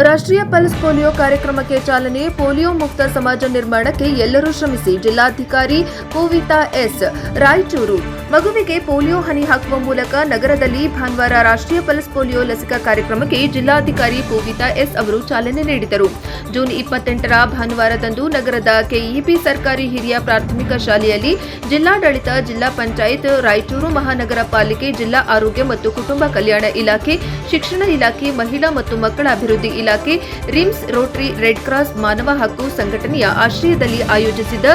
ರಾಷ್ಟ್ರೀಯ pulse polio ಕಾರ್ಯಕ್ರಮಕ್ಕೆ ಚಾಲನೆ. ಪೋಲಿಯೋ ಮುಕ್ತ ಸಮಾಜ ನಿರ್ಮಾಣಕ್ಕೆ ಎಲ್ಲರೂ ಶ್ರಮಿಸಿ. ಜಿಲ್ಲಾಧಿಕಾರಿ ಪೂವಿತಾ ಎಸ್, ರಾಯಚೂರು. ಮಗುವಿಗೆ ಪೋಲಿಯೋ ಹನಿ ಹಾಕುವ ಮೂಲಕ ನಗರದಲ್ಲಿ ಭಾನುವಾರ ರಾಷ್ಟ್ರೀಯ ಪಲ್ಸ್ ಪೋಲಿಯೋ ಲಸಿಕಾ ಕಾರ್ಯಕ್ರಮಕ್ಕೆ ಜಿಲ್ಲಾಧಿಕಾರಿ ಪೂವಿತಾ ಎಸ್ ಅವರು ಚಾಲನೆ ನೀಡಿದರು. ಜೂನ್ 28ರ ಭಾನುವಾರದಂದು ನಗರದ ಕೆಇಬಿ ಸರ್ಕಾರಿ ಹಿರಿಯ ಪ್ರಾಥಮಿಕ ಶಾಲೆಯಲ್ಲಿ ಜಿಲ್ಲಾಡಳಿತ, ಜಿಲ್ಲಾ ಪಂಚಾಯತ್, ರಾಯಚೂರು ಮಹಾನಗರ ಪಾಲಿಕೆ, ಜಿಲ್ಲಾ ಆರೋಗ್ಯ ಮತ್ತು ಕುಟುಂಬ ಕಲ್ಯಾಣ ಇಲಾಖೆ, ಶಿಕ್ಷಣ ಇಲಾಖೆ, ಮಹಿಳಾ ಮತ್ತು ಮಕ್ಕಳ ಅಭಿವೃದ್ಧಿ ಇಲಾಖೆ, ರಿಮ್ಸ್, ರೋಟರಿ, ರೆಡ್ ಕ್ರಾಸ್, ಮಾನವ ಹಕ್ಕು ಸಂಘಟನೆಯ ಆಶ್ರಯದಲ್ಲಿ ಆಯೋಜಿಸಿದ್ದ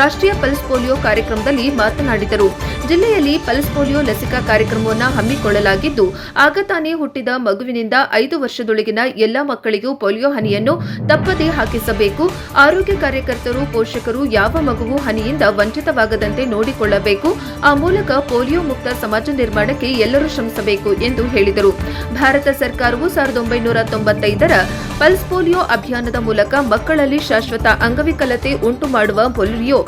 ರಾಷ್ಟ್ರೀಯ ಪಲ್ಸ್ ಪೋಲಿಯೋ ಕಾರ್ಯಕ್ರಮದಲ್ಲಿ ಮಾತನಾಡಿದರು. ಜಿಲ್ಲೆಯಲ್ಲಿ ಪಲ್ಸ್ ಪೋಲಿಯೋ ಲಸಿಕಾ ಕಾರ್ಯಕ್ರಮವನ್ನು ಹಮ್ಮಿಕೊಳ್ಳಲಾಗಿದ್ದು, ಆಗ ತಾನೇ ಹುಟ್ಟಿದ ಮಗುವಿನಿಂದ 5 ವರ್ಷದೊಳಗಿನ ಎಲ್ಲ ಮಕ್ಕಳಿಗೂ ಪೋಲಿಯೋ ಹನಿಯನ್ನು ತಪ್ಪದೇ ಹಾಕಿಸಬೇಕು. ಆರೋಗ್ಯ ಕಾರ್ಯಕರ್ತರು, ಪೋಷಕರು ಯಾವ ಮಗುವು ಹನಿಯಿಂದ ವಂಚಿತವಾಗದಂತೆ ನೋಡಿಕೊಳ್ಳಬೇಕು. ಆ ಮೂಲಕ ಪೋಲಿಯೋ ಮುಕ್ತ ಸಮಾಜ ನಿರ್ಮಾಣಕ್ಕೆ ಎಲ್ಲರೂ ಶ್ರಮಿಸಬೇಕು ಎಂದು ಹೇಳಿದರು. ಭಾರತ ಸರ್ಕಾರವು 1995ರ ಪಲ್ಸ್ ಪೋಲಿಯೋ ಅಭಿಯಾನದ ಮೂಲಕ ಮಕ್ಕಳಲ್ಲಿ ಶಾಶ್ವತ ಅಂಗವಿಕಲತೆ ಉಂಟು ಮಾಡುವ ಪೋಲಿಯೋ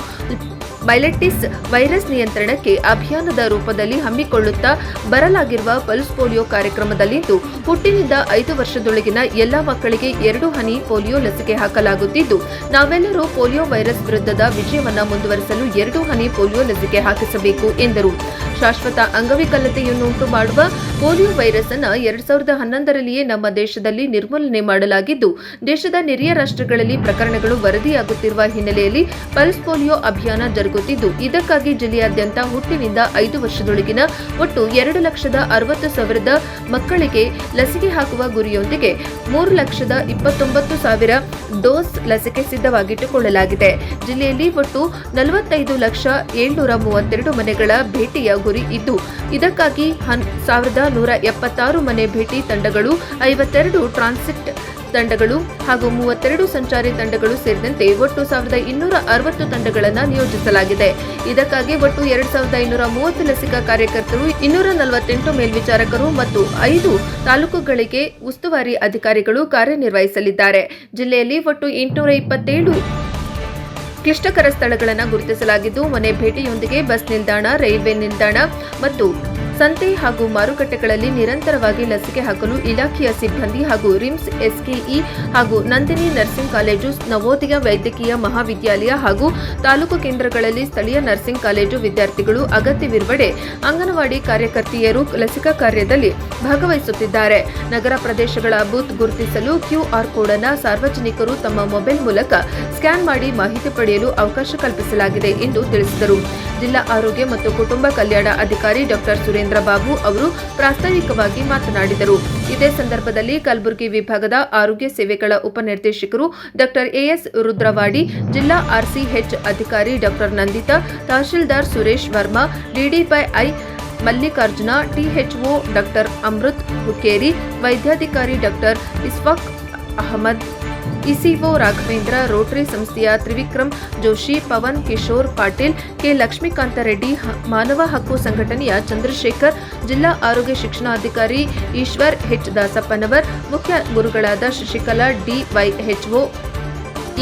ಮೈಲೆಟಿಸ್ ವೈರಸ್ ನಿಯಂತ್ರಣಕ್ಕೆ ಅಭಿಯಾನದ ರೂಪದಲ್ಲಿ ಹಮ್ಮಿಕೊಳ್ಳುತ್ತಾ ಬರಲಾಗಿರುವ ಪಲ್ಸ್ ಪೋಲಿಯೋ ಕಾರ್ಯಕ್ರಮದಲ್ಲಿಂದು ಹುಟ್ಟಿನಿಂದ 5 ವರ್ಷದೊಳಗಿನ ಎಲ್ಲ ಮಕ್ಕಳಿಗೆ 2 ಹನಿ ಪೋಲಿಯೋ ಲಸಿಕೆ ಹಾಕಲಾಗುತ್ತಿದ್ದು, ನಾವೆಲ್ಲರೂ ಪೋಲಿಯೋ ವೈರಸ್ ವಿರುದ್ಧದ ವಿಜಯವನ್ನು ಮುಂದುವರಿಸಲು 2 ಹನಿ ಪೋಲಿಯೋ ಲಸಿಕೆ ಹಾಕಿಸಬೇಕು ಎಂದರು. ಶಾಶ್ವತ ಅಂಗವಿಕಲತೆಯನ್ನುಂಟು ಮಾಡುವ ಪೋಲಿಯೋ ವೈರಸ್ ಅನ್ನು 2011ರಲ್ಲಿಯೇ ನಮ್ಮ ದೇಶದಲ್ಲಿ ನಿರ್ಮೂಲನೆ ಮಾಡಲಾಗಿದ್ದು, ದೇಶದ ನೆರೆಯ ರಾಷ್ಟ್ರಗಳಲ್ಲಿ ಪ್ರಕರಣಗಳು ವರದಿಯಾಗುತ್ತಿರುವ ಹಿನ್ನೆಲೆಯಲ್ಲಿ ಪಲ್ಸ್ ಪೋಲಿಯೋ ಅಭಿಯಾನ ಜರುಗುತ್ತಿದ್ದು, ಇದಕ್ಕಾಗಿ ಜಿಲ್ಲೆಯಾದ್ಯಂತ ಹುಟ್ಟಿನಿಂದ 5 ವರ್ಷದೊಳಗಿನ ಒಟ್ಟು 2,60,000 ಮಕ್ಕಳಿಗೆ ಲಸಿಕೆ ಹಾಕುವ ಗುರಿಯೊಂದಿಗೆ 3,29,000 ಡೋಸ್ ಲಸಿಕೆ ಸಿದ್ಧವಾಗಿಟ್ಟುಕೊಳ್ಳಲಾಗಿದೆ. ಜಿಲ್ಲೆಯಲ್ಲಿ ಒಟ್ಟು 45,732 ಮನೆಗಳ ಭೇಟಿಯ ಗುರಿ ಇದ್ದು, ಇದಕ್ಕಾಗಿ 1,176 ಮನೆ ಭೇಟಿ ತಂಡಗಳು, 52 ಟ್ರಾನ್ಸಿಟ್ ತಂಡಗಳು ಹಾಗೂ 32 ಸಂಚಾರಿ ತಂಡಗಳು ಸೇರಿದಂತೆ ಒಟ್ಟು 1,260 ತಂಡಗಳನ್ನು ನಿಯೋಜಿಸಲಾಗಿದೆ. ಇದಕ್ಕಾಗಿ ಒಟ್ಟು 2,530 ಲಸಿಕಾ ಕಾರ್ಯಕರ್ತರು, 248 ಮೇಲ್ವಿಚಾರಕರು ಮತ್ತು 5 ತಾಲೂಕುಗಳಿಗೆ ಉಸ್ತುವಾರಿ ಅಧಿಕಾರಿಗಳು ಕಾರ್ಯನಿರ್ವಹಿಸಲಿದ್ದಾರೆ. ಜಿಲ್ಲೆಯಲ್ಲಿ ಒಟ್ಟು 827 ಕ್ಲಿಷ್ಟಕರ ಸ್ಥಳಗಳನ್ನು ಗುರುತಿಸಲಾಗಿದ್ದು, ಮನೆ ಭೇಟಿಯೊಂದಿಗೆ ಬಸ್ ನಿಲ್ದಾಣ, ರೈಲ್ವೆ ನಿಲ್ದಾಣ ಮತ್ತು ಸಂತೆ ಹಾಗೂ ಮಾರುಕಟ್ಟೆಗಳಲ್ಲಿ ನಿರಂತರವಾಗಿ ಲಸಿಕೆ ಹಾಕಲು ಇಲಾಖೆಯ ಸಿಬ್ಬಂದಿ ಹಾಗೂ ರಿಮ್ಸ್, ಎಸ್ಕೆಇ ಹಾಗೂ ನಂದಿನಿ ನರ್ಸಿಂಗ್ ಕಾಲೇಜು, ನವೋದಯ ವೈದ್ಯಕೀಯ ಮಹಾವಿದ್ಯಾಲಯ ಹಾಗೂ ತಾಲೂಕು ಕೇಂದ್ರಗಳಲ್ಲಿ ಸ್ಥಳೀಯ ನರ್ಸಿಂಗ್ ಕಾಲೇಜು ವಿದ್ಯಾರ್ಥಿಗಳು, ಅಗತ್ಯವಿರುವೆಡೆ ಅಂಗನವಾಡಿ ಕಾರ್ಯಕರ್ತೆಯರು ಲಸಿಕಾ ಕಾರ್ಯದಲ್ಲಿ ಭಾಗವಹಿಸುತ್ತಿದ್ದಾರೆ. ನಗರ ಪ್ರದೇಶಗಳ ಬೂತ್ ಗುರುತಿಸಲು QR ಕೋಡ್ ಅನ್ನು ಸಾರ್ವಜನಿಕರು ತಮ್ಮ ಮೊಬೈಲ್ ಮೂಲಕ ಸ್ಕ್ಯಾನ್ ಮಾಡಿ ಮಾಹಿತಿ ಪಡೆಯಲು ಅವಕಾಶ ಕಲ್ಪಿಸಲಾಗಿದೆ ಎಂದು ತಿಳಿಸಿದರು. ಜಿಲ್ಲಾ ಆರೋಗ್ಯ ಮತ್ತು ಕುಟುಂಬ ಕಲ್ಯಾಣ ಅಧಿಕಾರಿ ಡಾಕ್ಟರ್ ಸುರೇಂದ್ರ ಬಾಬು ಅವರು ಪ್ರಾಸ್ತಾವಿಕವಾಗಿ ಮಾತನಾಡಿದರು. ಇದೇ ಸಂದರ್ಭದಲ್ಲಿ ಕಲಬುರಗಿ ವಿಭಾಗದ ಆರೋಗ್ಯ ಸೇವೆಗಳ ಉಪನಿರ್ದೇಶಕರು ಡಾಕ್ಟರ್ AS ರುದ್ರವಾಡಿ, ಜಿಲ್ಲಾ RCH ಅಧಿಕಾರಿ doctor Nandita, tahsildar Suresh Varma, DDPI Mallikarjuna, THO doctor Amrut Hukkeri, ವೈದ್ಯಾಧಿಕಾರಿ doctor Isfaq Ahmad, ECO Raghavendra, rotary ಸಂಸ್ಥೆಯ ತ್ರಿವಿಕ್ರಮ್ ಜೋಶಿ, ಪವನ್ ಕಿಶೋರ್ ಪಾಟೀಲ್, ಕೆ ಲಕ್ಷ್ಮೀಕಾಂತ ರೆಡ್ಡಿ, ಮಾನವ ಹಕ್ಕು ಸಂಘಟನೆಯ ಚಂದ್ರಶೇಖರ್, ಜಿಲ್ಲಾ ಆರೋಗ್ಯ ಶಿಕ್ಷಣಾಧಿಕಾರಿ ಈಶ್ವರ್ H ದಾಸಪ್ಪನವರ್, ಮುಖ್ಯ ಗುರುಗಳಾದ Shashikala, DYHO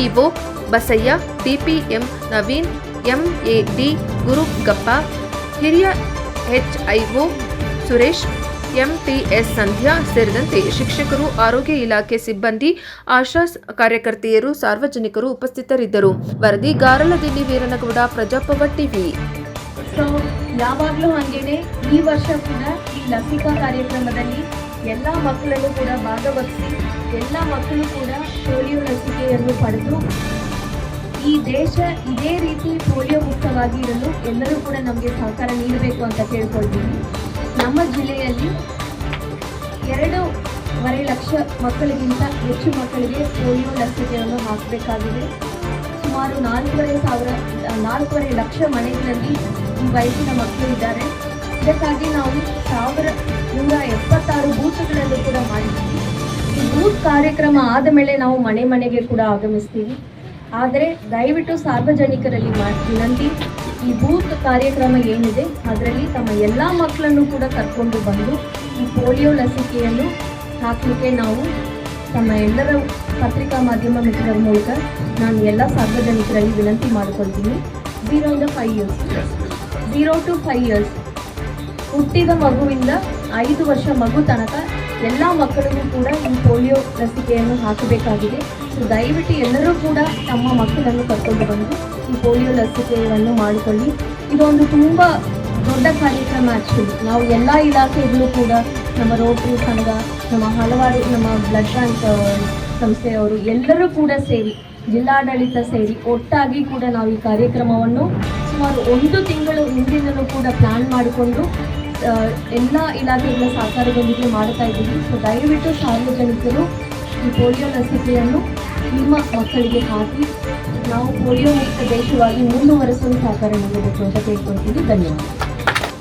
EO Basayya, DPM Naveen, MAD ಗುರುಗಪ್ಪ, ಹಿರಿಯ HIO ಸುರೇಶ್, MTS ಸಂಧ್ಯಾ ಸೇರಿದಂತೆ ಶಿಕ್ಷಕರು, ಆರೋಗ್ಯ ಇಲಾಖೆ ಸಿಬ್ಬಂದಿ, ಆಶಾ ಕಾರ್ಯಕರ್ತೆಯರು, ಸಾರ್ವಜನಿಕರು ಉಪಸ್ಥಿತರಿದ್ದರು. ವರದಿ ಗಾರಲದಿನ್ನಿ ವೀರನಗೌಡ, ಪ್ರಜಾಪವರ್ ಟಿವಿ. ಯಾವಾಗಲೂ ಹಾಗೇನೆ ಈ ವರ್ಷ ಕೂಡ ಈ ಲಸಿಕಾ ಕಾರ್ಯಕ್ರಮದಲ್ಲಿ ಎಲ್ಲ ಮಕ್ಕಳನ್ನು ಕೂಡ ಭಾಗವಹಿಸಿ ಎಲ್ಲ ಮಕ್ಕಳು ಕೂಡ ಪೋಲಿಯೋ ಲಸಿಕೆಯನ್ನು ಪಡೆದು ಈ ದೇಶ ಇದೇ ರೀತಿ ಪೋಲಿಯೋ ಮುಕ್ತವಾಗಿ ಇರಲು ಎಲ್ಲರೂ ಕೂಡ ನಮಗೆ ಸಹಕಾರ ನೀಡಬೇಕು ಅಂತ ಕೇಳ್ಕೊಳ್ತೀನಿ. ನಮ್ಮ ಜಿಲ್ಲೆಯಲ್ಲಿ 2.5 ಲಕ್ಷ ಮಕ್ಕಳಿಗಿಂತ ಹೆಚ್ಚು ಮಕ್ಕಳಿಗೆ ಪೋಲಿಯೋ ಲಸಿಕೆಯನ್ನು ಹಾಕಬೇಕಾಗಿದೆ. ಸುಮಾರು 4.5 ಲಕ್ಷ ಮನೆಗಳಲ್ಲಿ ಈ ವಯಸ್ಸಿನ ಮಕ್ಕಳು ಇದ್ದಾರೆ. ಇದಕ್ಕಾಗಿ ನಾವು 1,176 ಬೂತ್ಗಳನ್ನು ಕೂಡ ಮಾಡಿದ್ದೀವಿ. ಈ ಬೂತ್ ಕಾರ್ಯಕ್ರಮ ಆದ ಮೇಲೆ ನಾವು ಮನೆ ಮನೆಗೆ ಕೂಡ ಆಗಮಿಸ್ತೀವಿ. ಆದರೆ ದಯವಿಟ್ಟು ಸಾರ್ವಜನಿಕರಲ್ಲಿ ವಿನಂತಿ, ಈ ಬೂತ್ ಕಾರ್ಯಕ್ರಮ ಏನಿದೆ ಅದರಲ್ಲಿ ತಮ್ಮ ಎಲ್ಲ ಮಕ್ಕಳನ್ನು ಕೂಡ ಕರ್ಕೊಂಡು ಬಂದು ಈ ಪೋಲಿಯೋ ಲಸಿಕೆಯನ್ನು ಹಾಕಲಿಕ್ಕೆ ನಾವು ತಮ್ಮ ಎಲ್ಲರ ಪತ್ರಿಕಾ ಮಾಧ್ಯಮ ಮಿತ್ರರ ಮೂಲಕ ನಾನು ಎಲ್ಲ ಸಾರ್ವಜನಿಕರಲ್ಲಿ ವಿನಂತಿ ಮಾಡಿಕೊಳ್ತೀನಿ. 0 to 5 years ಹುಟ್ಟಿದ ಮಗುವಿಂದ 5 ವರ್ಷ ಮಗು ತನಕ ಎಲ್ಲ ಮಕ್ಕಳಿಗೂ ಕೂಡ ಈ ಪೋಲಿಯೋ ಲಸಿಕೆಯನ್ನು ಹಾಕಬೇಕಾಗಿದೆ. ಸೊ ದಯವಿಟ್ಟು ಎಲ್ಲರೂ ಕೂಡ ತಮ್ಮ ಮಕ್ಕಳನ್ನು ಕರ್ಕೊಂಡು ಬಂದು ಈ ಪೋಲಿಯೋ ಲಸಿಕೆಯನ್ನು ಮಾಡಿಕೊಳ್ಳಿ. ಇದೊಂದು ತುಂಬ ದೊಡ್ಡ ಕಾರ್ಯಕ್ರಮ. ಆ್ಯಕ್ಚುಲಿ ನಾವು ಎಲ್ಲ ಇಲಾಖೆಗಳು ಕೂಡ, ನಮ್ಮ ರೋಟರಿ ಸಂಘ, ನಮ್ಮ ಹಲವಾರು ನಮ್ಮ ಬ್ಲಡ್ ಬ್ಯಾಂಕ್ ಸಂಸ್ಥೆಯವರು ಎಲ್ಲರೂ ಕೂಡ ಸೇರಿ, ಜಿಲ್ಲಾಡಳಿತ ಸೇರಿ ಒಟ್ಟಾಗಿ ಕೂಡ ನಾವು ಈ ಕಾರ್ಯಕ್ರಮವನ್ನು ಸುಮಾರು 1 ತಿಂಗಳು ಹಿಂದಿನೂ ಕೂಡ ಪ್ಲ್ಯಾನ್ ಮಾಡಿಕೊಂಡು ಎಲ್ಲ ಇಲಾಖೆಗಳ ಸಹಕಾರದೊಂದಿಗೆ ಮಾಡ್ತಾ ಇದ್ದೀವಿ. ಸೊ ದಯವಿಟ್ಟು ಸಾರ್ವಜನಿಕರು ಈ ಪೋಲಿಯೋ ಲಸಿಕೆಯನ್ನು ನಿಮ್ಮ ಮಕ್ಕಳಿಗೆ ಹಾಕಿ ನಾವು ಪೋಲಿಯೋ ಮುಕ್ತ ದೇಶವಾಗಿ ಮುಂದುವರೆಸಲು ಸಹಕಾರ ನೀಡಬೇಕು ಅಂತ ಕೇಳ್ಕೊಳ್ತೀವಿ. ಧನ್ಯವಾದ.